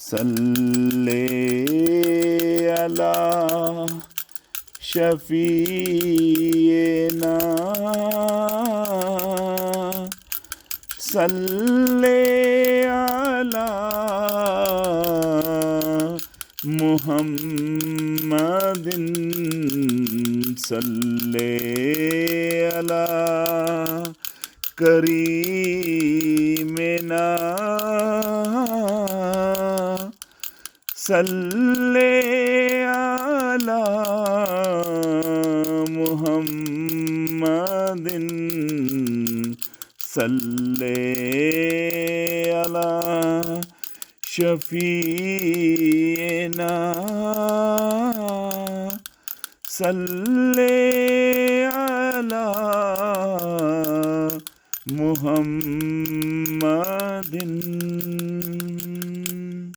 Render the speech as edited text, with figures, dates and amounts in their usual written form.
सल्ले अला शफीना सल्ले अला मुहम्मदिन सल्ले अला करीमिना सल्ले अला मुहम्मदिन सल्ले अला शफीना सल्ले अला मुहम्मदिन।